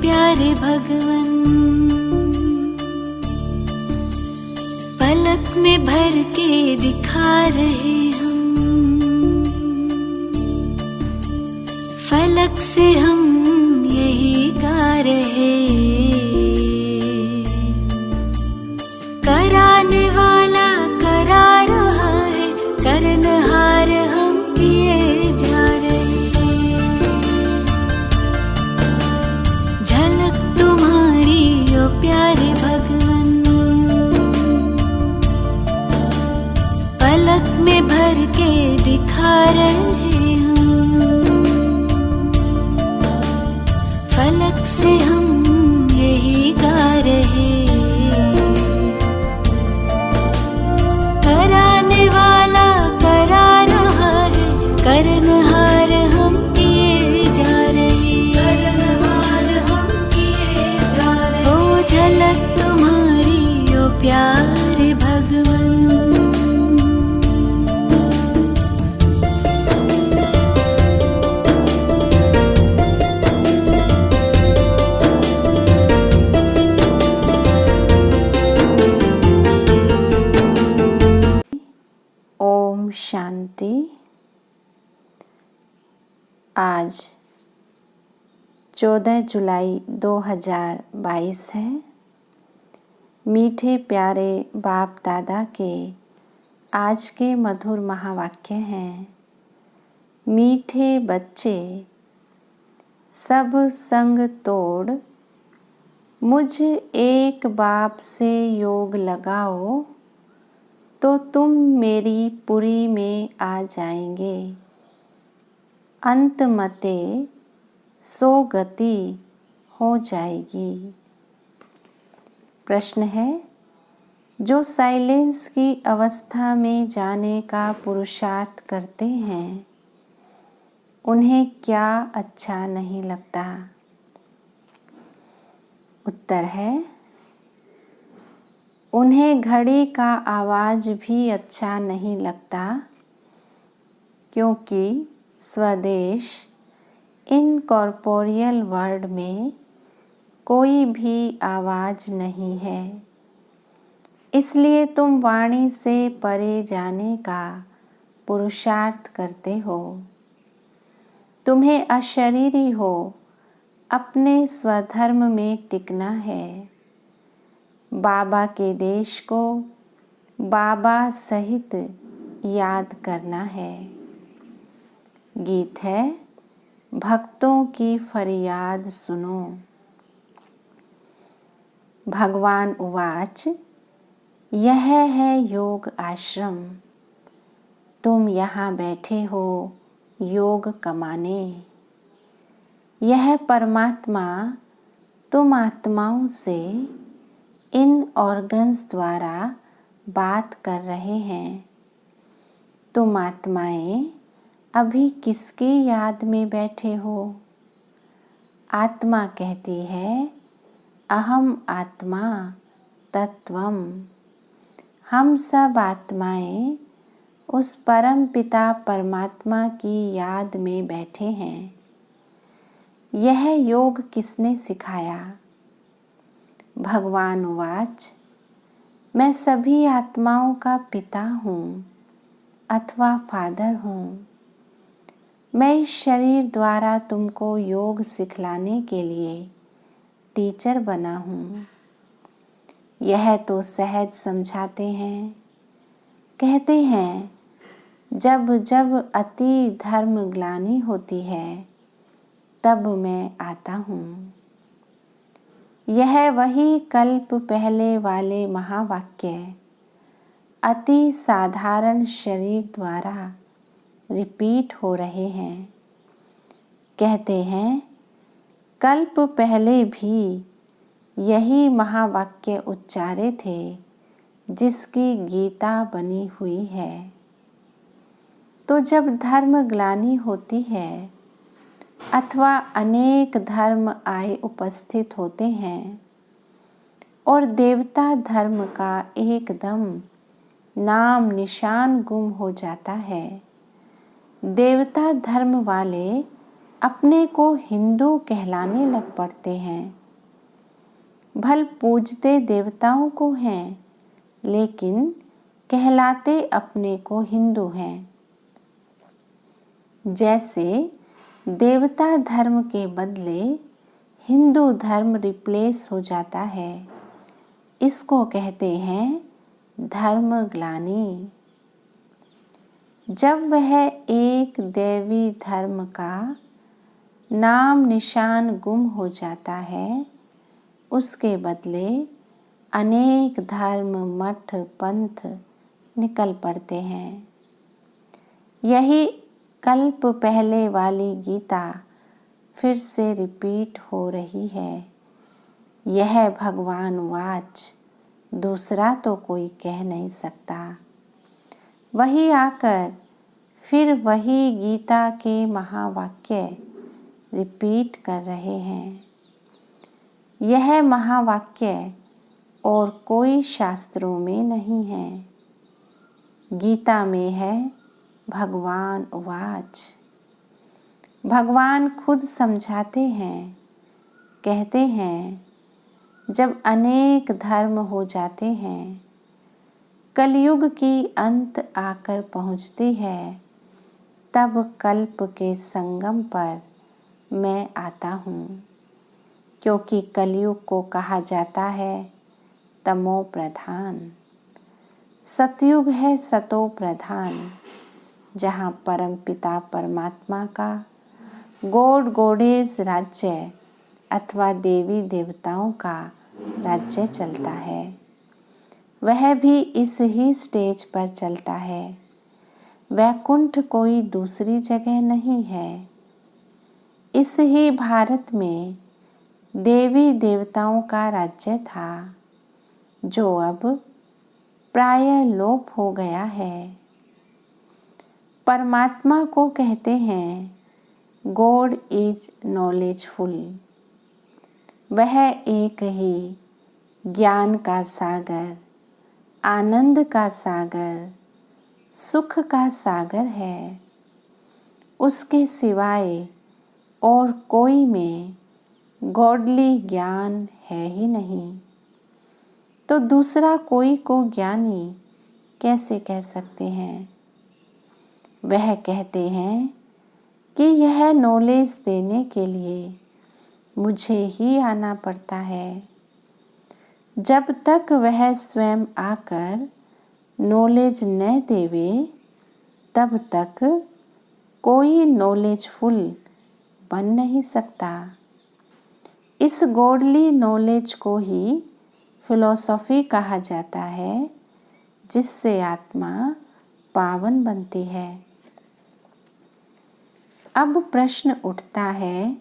प्यारे भगवन, पलक में भर के दिखा रहे हम, फलक से हम यही गा रहे। कराने वाला करा रहा है, करनहार हम किए जा रहे। झलक तुम्हारी ओ प्यारे भगवन, पलक में भर के दिखा रहे हम, फलक से हम यही गा रहे। कराने वाला करा रहा है, करनहार हम किए जा रहे। करनहार हम किए जा रहे। ओ झलक तुम्हारी ओ प्यारे भगवन। ओम शांति। आज 14 जुलाई 2022 है। मीठे प्यारे बाप दादा के आज के मधुर महावाक्य हैं। मीठे बच्चे, सब संग तोड़, मुझ एक बाप से योग लगाओ, तो तुम मेरी पुरी में आ जाएंगे। अंत मते सो गति हो जाएगी। प्रश्न है, जो साइलेंस की अवस्था में जाने का पुरुषार्थ करते हैं, उन्हें क्या अच्छा नहीं लगता? उत्तर है, उन्हें घड़ी का आवाज़ भी अच्छा नहीं लगता, क्योंकि स्वदेश इनकॉर्पोरियल वर्ल्ड में कोई भी आवाज़ नहीं है। इसलिए तुम वाणी से परे जाने का पुरुषार्थ करते हो। तुम्हें अशरीरी हो अपने स्वधर्म में टिकना है। बाबा के देश को बाबा सहित याद करना है। गीत है, भक्तों की फरियाद सुनो। भगवान उवाच, यह है योग आश्रम, तुम यहाँ बैठे हो योग कमाने। यह परमात्मा तुम आत्माओं से इन ऑर्गन्स द्वारा बात कर रहे हैं। तुम आत्माएं अभी किसकी याद में बैठे हो? आत्मा कहती है, अहम आत्मा तत्वम। हम सब आत्माएं उस परम पिता परमात्मा की याद में बैठे हैं। यह योग किसने सिखाया? भगवान उवाच, मैं सभी आत्माओं का पिता हूँ अथवा फादर हूँ। मैं इस शरीर द्वारा तुमको योग सिखलाने के लिए टीचर बना हूँ। यह तो सहज समझाते हैं। कहते हैं, जब जब अति धर्म ग्लानि होती है, तब मैं आता हूँ। यह वही कल्प पहले वाले महावाक्य अति साधारण शरीर द्वारा रिपीट हो रहे हैं। कहते हैं, कल्प पहले भी यही महावाक्य उच्चारे थे, जिसकी गीता बनी हुई है। तो जब धर्म ग्लानि होती है अथवा अनेक धर्म आए उपस्थित होते हैं और देवता धर्म का एकदम नाम निशान गुम हो जाता है, देवता धर्म वाले अपने को हिंदू कहलाने लग पड़ते हैं। भल पूजते देवताओं को हैं, लेकिन कहलाते अपने को हिंदू हैं। जैसे देवता धर्म के बदले हिंदू धर्म रिप्लेस हो जाता है, इसको कहते हैं धर्म ग्लानि। जब वह एक देवी धर्म का नाम निशान गुम हो जाता है, उसके बदले अनेक धर्म मठ पंथ निकल पड़ते हैं। यही कल्प पहले वाली गीता फिर से रिपीट हो रही है। यह भगवान वाच, दूसरा तो कोई कह नहीं सकता। वही आकर फिर वही गीता के महावाक्य रिपीट कर रहे हैं। यह महावाक्य और कोई शास्त्रों में नहीं है, गीता में है भगवान वाच। भगवान खुद समझाते हैं, कहते हैं जब अनेक धर्म हो जाते हैं, कलयुग की अंत आकर पहुँचती है, तब कल्प के संगम पर मैं आता हूँ। क्योंकि कलयुग को कहा जाता है तमो प्रधान, सतयुग है सतो प्रधान, जहाँ परमपिता परमात्मा का गॉड गॉडेस राज्य अथवा देवी देवताओं का राज्य चलता है। वह भी इस ही स्टेज पर चलता है। वैकुंठ कोई दूसरी जगह नहीं है। इस ही भारत में देवी देवताओं का राज्य था, जो अब प्रायः लोप हो गया है। परमात्मा को कहते हैं गॉड इज नॉलेजफुल। वह एक ही ज्ञान का सागर, आनंद का सागर, सुख का सागर है। उसके सिवाय और कोई में गॉडली ज्ञान है ही नहीं, तो दूसरा कोई को ज्ञानी कैसे कह सकते हैं। वह कहते हैं कि यह नॉलेज देने के लिए मुझे ही आना पड़ता है। जब तक वह स्वयं आकर नॉलेज न देवे, तब तक कोई नॉलेजफुल बन नहीं सकता। इस गॉडली नॉलेज को ही फिलॉसफी कहा जाता है, जिससे आत्मा पावन बनती है। अब प्रश्न उठता है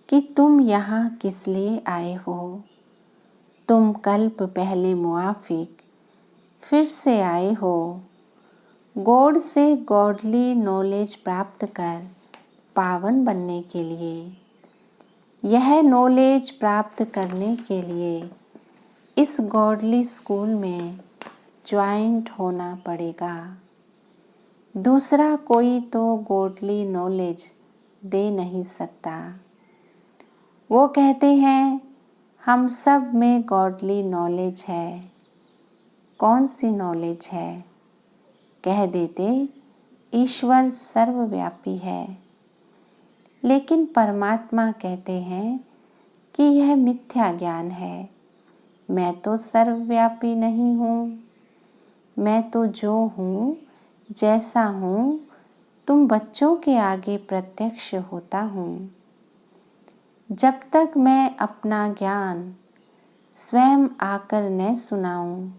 कि तुम यहाँ किस लिए आए हो। तुम कल्प पहले मुआफिक फिर से आए हो, गॉड से गॉडली नॉलेज प्राप्त कर पावन बनने के लिए। यह नॉलेज प्राप्त करने के लिए इस गॉडली स्कूल में ज्वाइंट होना पड़ेगा। दूसरा कोई तो गॉडली नॉलेज दे नहीं सकता। वो कहते हैं हम सब में गॉडली नॉलेज है। कौन सी नॉलेज है? कह देते ईश्वर सर्वव्यापी है। लेकिन परमात्मा कहते हैं कि यह मिथ्या ज्ञान है। मैं तो सर्वव्यापी नहीं हूँ। मैं तो जो हूँ, जैसा हूँ, तुम बच्चों के आगे प्रत्यक्ष होता हूँ। जब तक मैं अपना ज्ञान स्वयं आकर न सुनाऊं,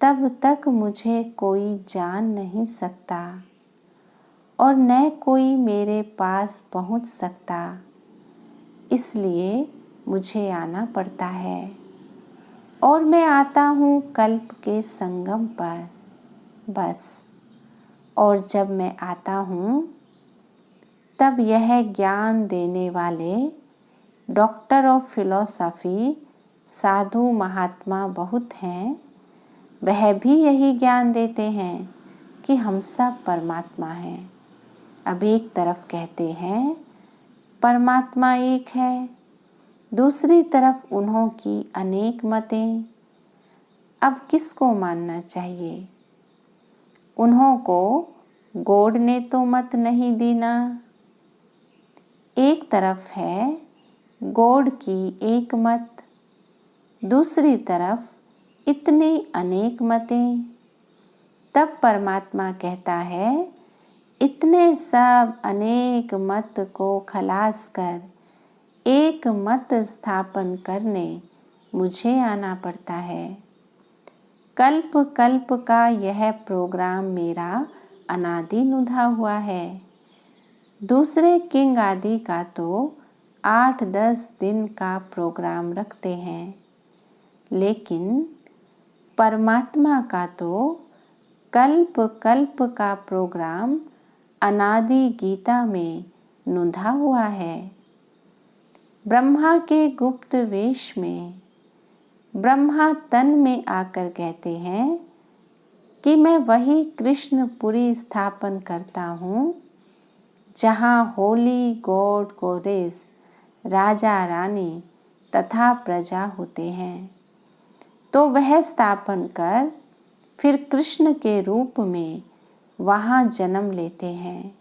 तब तक मुझे कोई जान नहीं सकता और न कोई मेरे पास पहुंच सकता। इसलिए मुझे आना पड़ता है और मैं आता हूँ कल्प के संगम पर, बस। और जब मैं आता हूँ, तब यह ज्ञान देने वाले डॉक्टर ऑफ फिलॉसफी साधु महात्मा बहुत हैं। वह भी यही ज्ञान देते हैं कि हम सब परमात्मा हैं। अब एक तरफ कहते हैं परमात्मा एक है, दूसरी तरफ उन्हों की अनेक mateं। अब किसको मानना चाहिए? उन्हों को गॉड ने तो मत नहीं दी ना। एक तरफ है गॉड की एक मत, दूसरी तरफ इतनी अनेक mateं। तब परमात्मा कहता है, इतने सब अनेक मत को खलास कर एक मत स्थापन करने मुझे आना पड़ता है। कल्प कल्प का यह प्रोग्राम मेरा अनादि नुधा हुआ है। दूसरे किंग आदि का तो 8-10 दिन का प्रोग्राम रखते हैं, लेकिन परमात्मा का तो कल्प कल्प का प्रोग्राम अनादि गीता में नुधा हुआ है। ब्रह्मा के गुप्त वेश में ब्रह्मा तन में आकर कहते हैं कि मैं वही कृष्णपुरी स्थापन करता हूँ जहाँ होली गॉड गॉडेस, राजा रानी तथा प्रजा होते हैं। तो वह स्थापन कर फिर कृष्ण के रूप में वहाँ जन्म लेते हैं।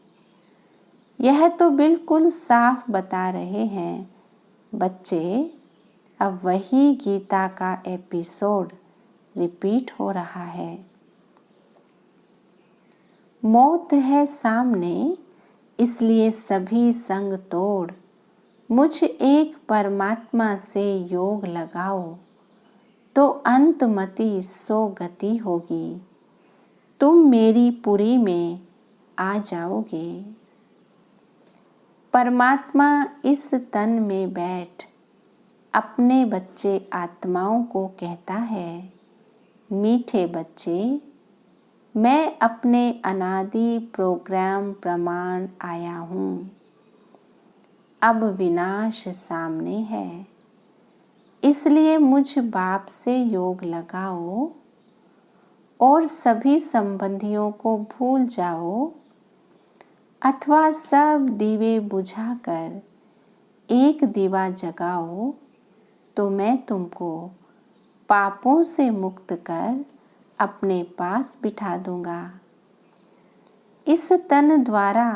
यह तो बिल्कुल साफ बता रहे हैं बच्चे, अब वही गीता का एपिसोड रिपीट हो रहा है। मौत है सामने इसलिए सभी संग तोड़, मुझ एक परमात्मा से योग लगाओ, तो अंतमति सो गति होगी, तुम मेरी पुरी में आ जाओगे। परमात्मा इस तन में बैठ अपने बच्चे आत्माओं को कहता है, मीठे बच्चे, मैं अपने अनादि प्रोग्राम प्रमाण आया हूँ। अब विनाश सामने है, इसलिए मुझ बाप से योग लगाओ और सभी संबंधियों को भूल जाओ, अथवा सब दीवे बुझाकर एक दीवा जगाओ, तो मैं तुमको पापों से मुक्त कर अपने पास बिठा दूंगा। इस तन द्वारा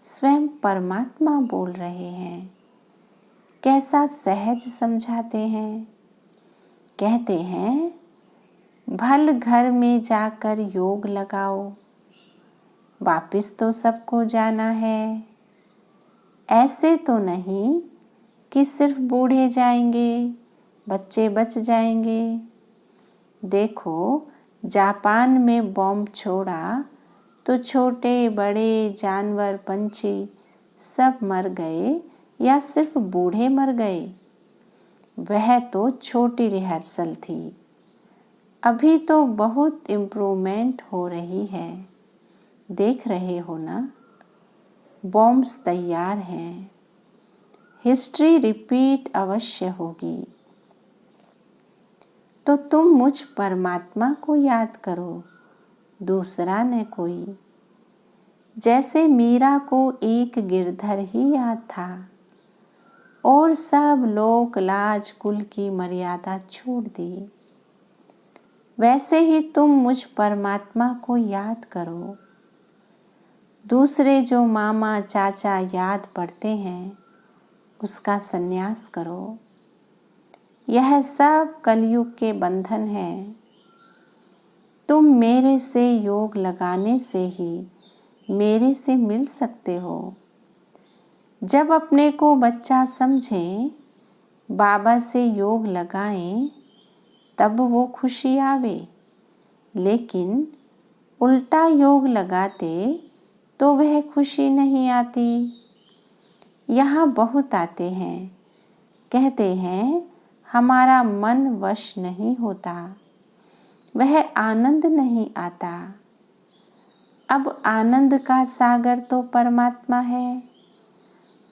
स्वयं परमात्मा बोल रहे हैं। कैसा सहज समझाते हैं। कहते हैं, भल घर में जाकर योग लगाओ, वापिस तो सबको जाना है। ऐसे तो नहीं कि सिर्फ बूढ़े जाएंगे, बच्चे बच जाएंगे। देखो, जापान में बॉम्ब छोड़ा तो छोटे बड़े जानवर पंछी सब मर गए या सिर्फ बूढ़े मर गए? वह तो छोटी रिहर्सल थी। अभी तो बहुत इम्प्रूवमेंट हो रही है, देख रहे हो ना। बॉम्ब्स तैयार हैं, हिस्ट्री रिपीट अवश्य होगी। तो तुम मुझ परमात्मा को याद करो, दूसरा न कोई। जैसे मीरा को एक गिरधर ही याद था और सब लोक लाज कुल की मर्यादा छोड़ दी, वैसे ही तुम मुझ परमात्मा को याद करो। दूसरे जो मामा चाचा याद पड़ते हैं, उसका संन्यास करो। यह सब कलयुग के बंधन हैं। तुम मेरे से योग लगाने से ही मेरे से मिल सकते हो। जब अपने को बच्चा समझें, बाबा से योग लगाएं, तब वो खुशी आवे। लेकिन उल्टा योग लगाते तो वह खुशी नहीं आती। यहाँ बहुत आते हैं, कहते हैं हमारा मन वश नहीं होता, वह आनंद नहीं आता। अब आनंद का सागर तो परमात्मा है,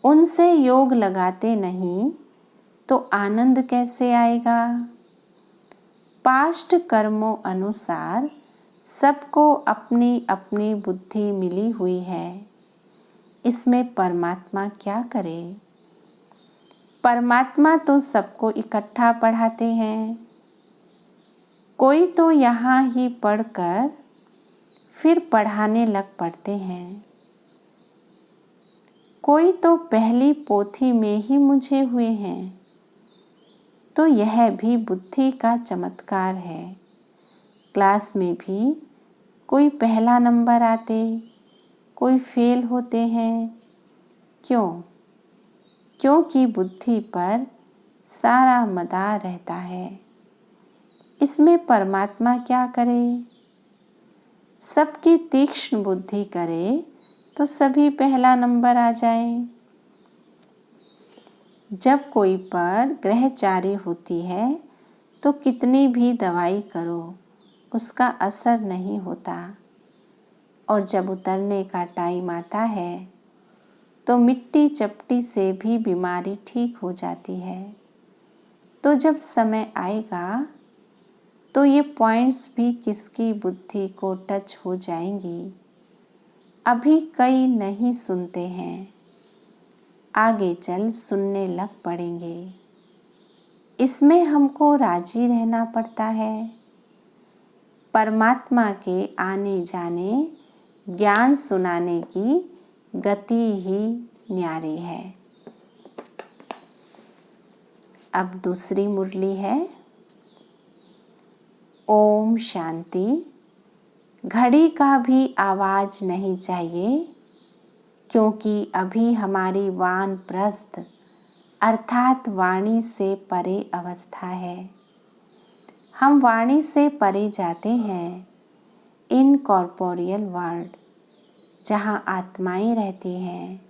उनसे योग लगाते नहीं तो आनंद कैसे आएगा? पास्ट कर्मों अनुसार सबको अपनी अपनी बुद्धि मिली हुई है, इसमें परमात्मा क्या करे? परमात्मा तो सबको इकट्ठा पढ़ाते हैं। कोई तो यहाँ ही पढ़कर फिर पढ़ाने लग पड़ते हैं। कोई तो पहली पोथी में ही मुझे हुए हैं। तो यह भी बुद्धि का चमत्कार है। क्लास में भी कोई पहला नंबर आते, कोई फेल होते हैं। क्यों? क्योंकि बुद्धि पर सारा मदार रहता है। इसमें परमात्मा क्या करे? सबकी तीक्ष्ण बुद्धि करे तो सभी पहला नंबर आ जाए। जब कोई पर ग्रहचारी होती है तो कितनी भी दवाई करो उसका असर नहीं होता, और जब उतरने का टाइम आता है तो मिट्टी चपटी से भी बीमारी ठीक हो जाती है। तो जब समय आएगा तो ये पॉइंट्स भी किसकी बुद्धि को टच हो जाएंगी। अभी कई नहीं सुनते हैं, आगे चल सुनने लग पड़ेंगे। इसमें हमको राजी रहना पड़ता है। परमात्मा के आने जाने ज्ञान सुनाने की गति ही न्यारी है। अब दूसरी मुरली है। ओम शांति। घड़ी का भी आवाज नहीं चाहिए, क्योंकि अभी हमारी वानप्रस्थ अर्थात वाणी से परे अवस्था है। हम वाणी से परे जाते हैं इनकॉर्पोरियल वर्ल्ड, जहाँ आत्माएं रहती हैं।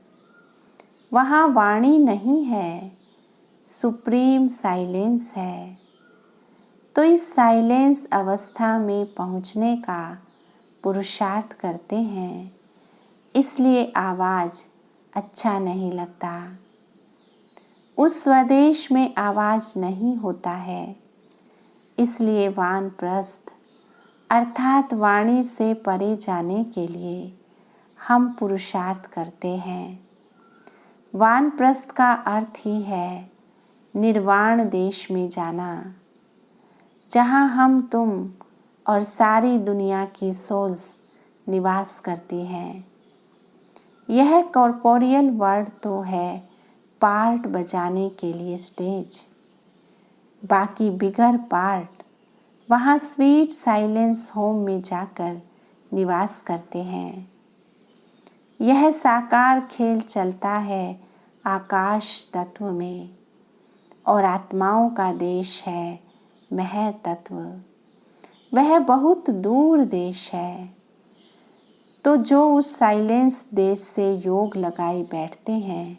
वहाँ वाणी नहीं है, सुप्रीम साइलेंस है। तो इस साइलेंस अवस्था में पहुँचने का पुरुषार्थ करते हैं, इसलिए आवाज़ अच्छा नहीं लगता। उस स्वदेश में आवाज़ नहीं होता है, इसलिए वानप्रस्थ अर्थात वाणी से परे जाने के लिए हम पुरुषार्थ करते हैं। वानप्रस्थ का अर्थ ही है निर्वाण देश में जाना, जहाँ हम तुम और सारी दुनिया की सोल्स निवास करती हैं। यह कॉर्पोरियल वर्ल्ड तो है पार्ट बजाने के लिए स्टेज, बाकी बिगर पार्ट वहाँ स्वीट साइलेंस होम में जाकर निवास करते हैं। यह साकार खेल चलता है आकाश तत्व में, और आत्माओं का देश है मह तत्व। वह बहुत दूर देश है। तो जो उस साइलेंस देश से योग लगाए बैठते हैं,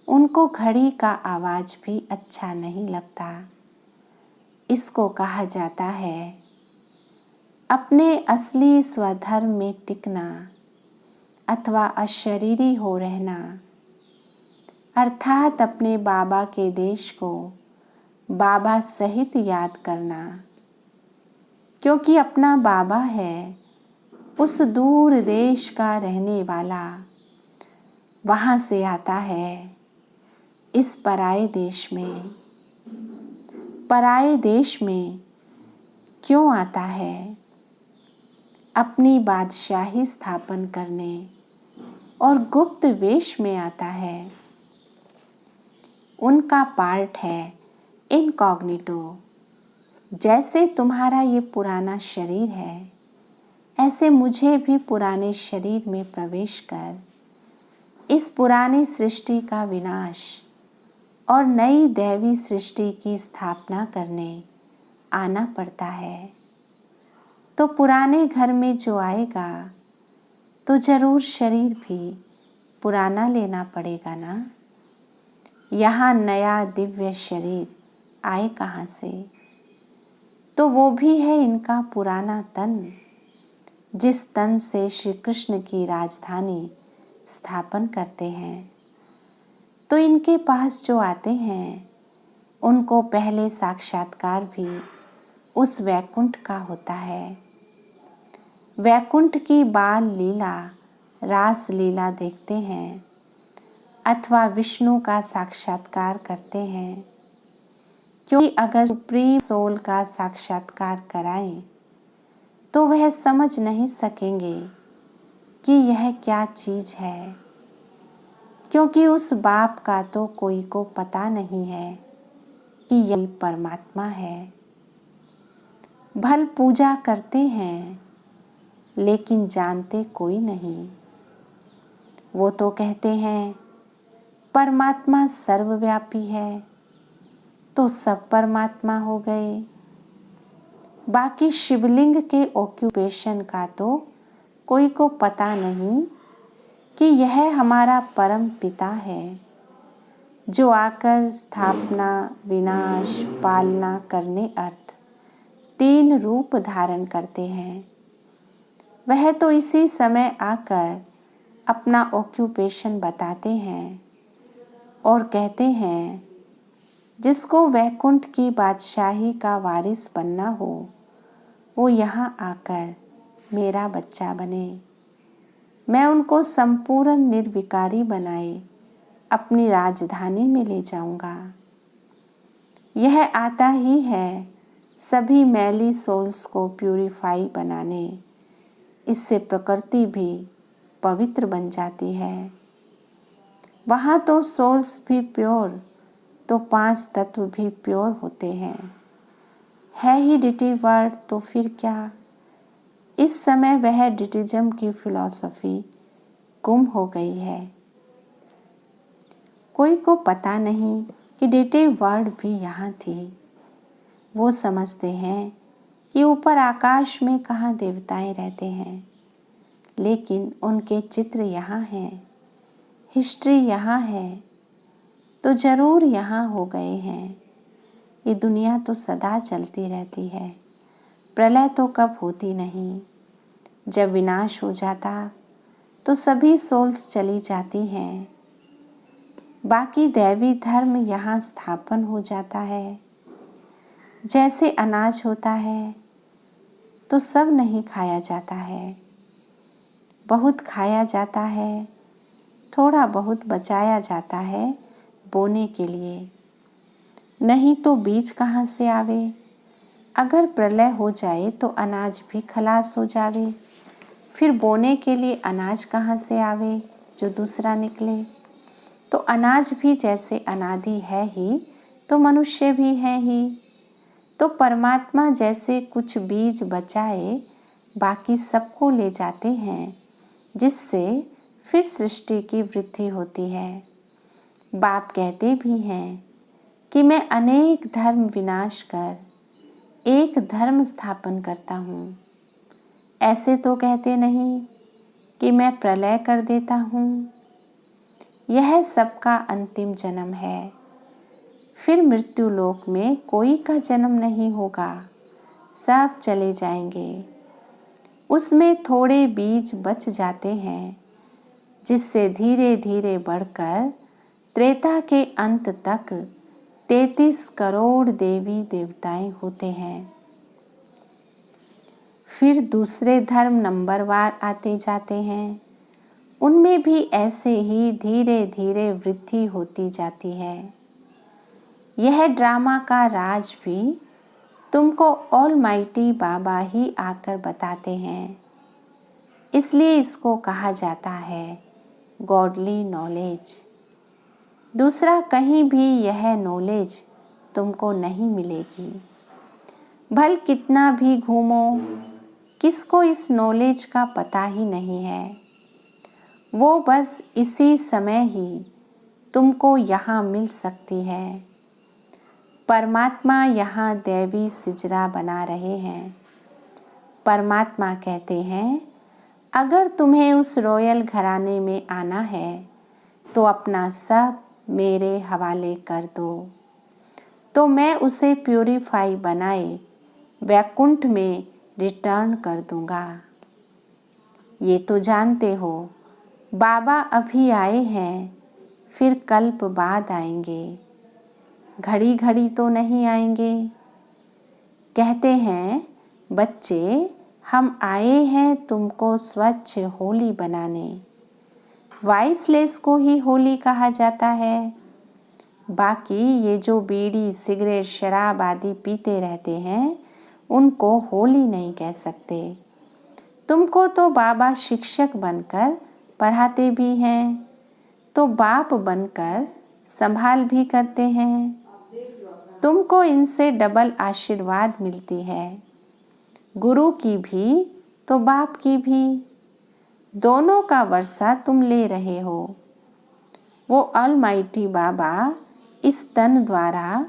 उनको घड़ी का आवाज़ भी अच्छा नहीं लगता। इसको कहा जाता है अपने असली स्वधर्म में टिकना अथवा अशरीरी हो रहना, अर्थात अपने बाबा के देश को बाबा सहित याद करना। क्योंकि अपना बाबा है उस दूर देश का रहने वाला, वहाँ से आता है इस पराये देश में। पराये देश में क्यों आता है? अपनी बादशाही स्थापन करने, और गुप्त वेश में आता है। उनका पार्ट है इनकॉग्निटो। जैसे तुम्हारा ये पुराना शरीर है, ऐसे मुझे भी पुराने शरीर में प्रवेश कर इस पुरानी सृष्टि का विनाश और नई दैवी सृष्टि की स्थापना करने आना पड़ता है। तो पुराने घर में जो आएगा तो जरूर शरीर भी पुराना लेना पड़ेगा ना। यहाँ नया दिव्य शरीर आए कहाँ से? तो वो भी है इनका पुराना तन, जिस तन से श्री कृष्ण की राजधानी स्थापन करते हैं। तो इनके पास जो आते हैं उनको पहले साक्षात्कार भी उस वैकुंठ का होता है। वैकुंठ की बाल लीला रास लीला देखते हैं अथवा विष्णु का साक्षात्कार करते हैं, क्योंकि अगर सुप्रीम सोल का साक्षात्कार कराएं तो वह समझ नहीं सकेंगे कि यह क्या चीज़ है, क्योंकि उस बाप का तो कोई को पता नहीं है कि यही परमात्मा है। भल पूजा करते हैं लेकिन जानते कोई नहीं। वो तो कहते हैं परमात्मा सर्वव्यापी है, तो सब परमात्मा हो गए। बाकी शिवलिंग के ऑक्यूपेशन का तो कोई को पता नहीं कि यह हमारा परम पिता है, जो आकर स्थापना, विनाश, पालना करने अर्थ 3 रूप धारण करते हैं। वह तो इसी समय आकर अपना ऑक्यूपेशन बताते हैं और कहते हैं जिसको वैकुंठ की बादशाही का वारिस बनना हो वो यहाँ आकर मेरा बच्चा बने। मैं उनको संपूर्ण निर्विकारी बनाए अपनी राजधानी में ले जाऊंगा। यह आता ही है सभी मैली सोल्स को प्यूरिफाई बनाने। इससे प्रकृति भी पवित्र बन जाती है। वहाँ तो सोल्स भी प्योर, तो 5 तत्व भी प्योर होते हैं। है ही डिटी वर्ड, तो फिर क्या। इस समय वह डिटिज्म की फिलॉसफी गुम हो गई है। कोई को पता नहीं कि डिटी वर्ड भी यहाँ थी। वो समझते हैं कि ऊपर आकाश में कहाँ देवताएं रहते हैं, लेकिन उनके चित्र यहाँ हैं, हिस्ट्री यहाँ है, तो ज़रूर यहाँ हो गए हैं। ये दुनिया तो सदा चलती रहती है, प्रलय तो कब होती नहीं। जब विनाश हो जाता तो सभी सोल्स चली जाती हैं, बाकी दैवी धर्म यहाँ स्थापन हो जाता है। जैसे अनाज होता है तो सब नहीं खाया जाता है, बहुत खाया जाता है, थोड़ा बहुत बचाया जाता है बोने के लिए। नहीं तो बीज कहाँ से आवे। अगर प्रलय हो जाए तो अनाज भी खलास हो जावे, फिर बोने के लिए अनाज कहाँ से आवे जो दूसरा निकले। तो अनाज भी जैसे अनादि है ही, तो मनुष्य भी है ही। तो परमात्मा जैसे कुछ बीज बचाए बाकी सबको ले जाते हैं, जिससे फिर सृष्टि की वृद्धि होती है। बाप कहते भी हैं कि मैं अनेक धर्म विनाश कर एक धर्म स्थापन करता हूँ। ऐसे तो कहते नहीं कि मैं प्रलय कर देता हूँ। यह सबका अंतिम जन्म है, फिर मृत्यु लोक में कोई का जन्म नहीं होगा, सब चले जाएंगे। उसमें थोड़े बीज बच जाते हैं, जिससे धीरे धीरे बढ़कर त्रेता के अंत तक 33 करोड़ देवी देवताएं होते हैं। फिर दूसरे धर्म नंबरवार आते जाते हैं, उनमें भी ऐसे ही धीरे धीरे वृद्धि होती जाती है। यह ड्रामा का राज भी तुमको ऑलमाइटी बाबा ही आकर बताते हैं, इसलिए इसको कहा जाता है गॉडली नॉलेज। दूसरा कहीं भी यह नॉलेज तुमको नहीं मिलेगी। भल कितना भी घूमो, किसको इस नॉलेज का पता ही नहीं है। वो बस इसी समय ही तुमको यहाँ मिल सकती है। परमात्मा यहाँ दैवी सिजरा बना रहे हैं। परमात्मा कहते हैं अगर तुम्हें उस रॉयल घराने में आना है तो अपना सब मेरे हवाले कर दो, तो मैं उसे प्यूरिफाई बनाए वैकुंठ में रिटर्न कर दूंगा। ये तो जानते हो बाबा अभी आए हैं, फिर कल्प बाद आएंगे, घड़ी घड़ी तो नहीं आएंगे। कहते हैं बच्चे हम आए हैं तुमको स्वच्छ होली बनाने, वाइसलेस को ही होली कहा जाता है। बाकी ये जो बीड़ी सिगरेट शराब आदि पीते रहते हैं उनको होली नहीं कह सकते। तुमको तो बाबा शिक्षक बनकर पढ़ाते भी हैं, तो बाप बनकर संभाल भी करते हैं। तुमको इनसे डबल आशीर्वाद मिलती है, गुरु की भी तो बाप की भी। दोनों का वर्षा तुम ले रहे हो। वो ऑलमाइटी बाबा इस तन द्वारा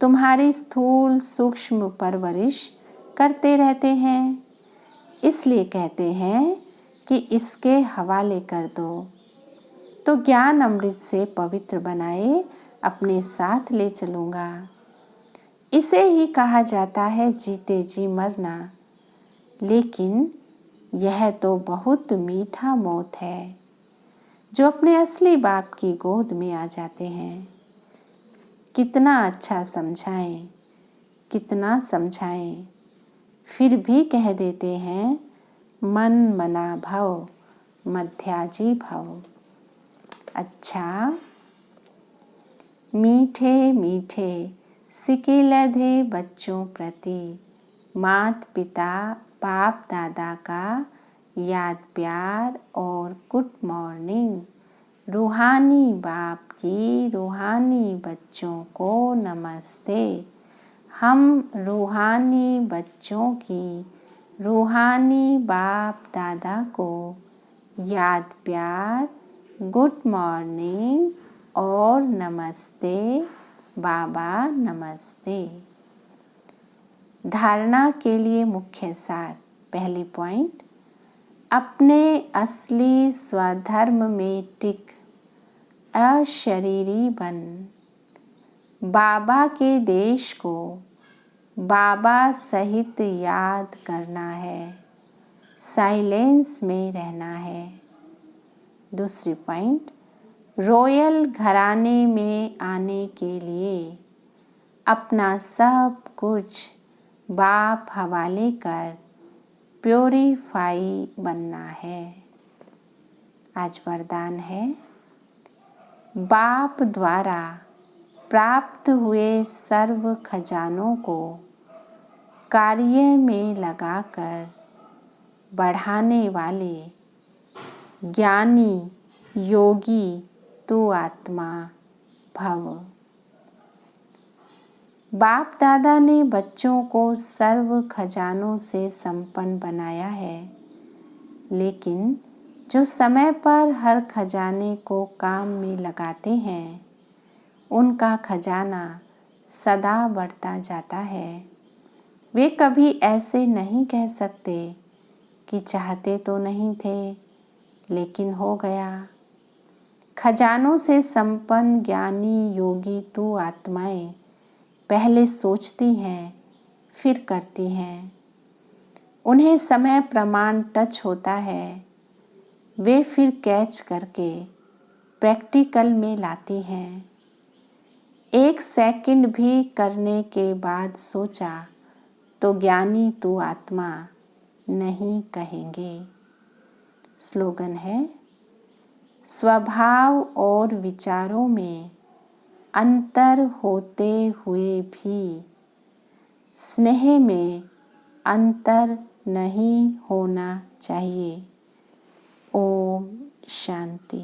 तुम्हारी स्थूल सूक्ष्म परवरिश करते रहते हैं। इसलिए कहते हैं कि इसके हवाले कर दो, तो ज्ञान अमृत से पवित्र बनाए अपने साथ ले चलूँगा। इसे ही कहा जाता है जीते जी मरना। लेकिन यह तो बहुत मीठा मौत है जो अपने असली बाप की गोद में आ जाते हैं। कितना अच्छा समझाएं, कितना समझाएं, फिर भी कह देते हैं मन मना भव मध्याजी भव। अच्छा, मीठे मीठे सिके लधे बच्चों प्रति मात पिता बाप दादा का याद प्यार और गुड मॉर्निंग। रूहानी बाप की रूहानी बच्चों को नमस्ते। हम रूहानी बच्चों की रूहानी बाप दादा को याद प्यार गुड मॉर्निंग और नमस्ते बाबा नमस्ते। धारणा के लिए मुख्य सार। पहली पॉइंट, अपने असली स्वधर्म में टिक अशरीरी बन। बाबा के देश को बाबा सहित याद करना है, साइलेंस में रहना है। दूसरी पॉइंट, रॉयल घराने में आने के लिए अपना सब कुछ बाप हवाले कर प्योरीफाई बनना है। आज वरदान है, बाप द्वारा प्राप्त हुए सर्व खजानों को कार्य में लगाकर बढ़ाने वाले ज्ञानी योगी तू आत्मा भव। बाप दादा ने बच्चों को सर्व खजानों से संपन्न बनाया है, लेकिन जो समय पर हर खजाने को काम में लगाते हैं उनका खजाना सदा बढ़ता जाता है। वे कभी ऐसे नहीं कह सकते कि चाहते तो नहीं थे लेकिन हो गया। खजानों से संपन्न ज्ञानी योगी तू आत्माएं पहले सोचती हैं फिर करती हैं। उन्हें समय प्रमाण टच होता है, वे फिर कैच करके प्रैक्टिकल में लाती हैं। 1 सेकंड भी करने के बाद सोचा तो ज्ञानी तू आत्मा नहीं कहेंगे। स्लोगन है, स्वभाव और विचारों में अंतर होते हुए भी स्नेह में अंतर नहीं होना चाहिए। ओम शांति।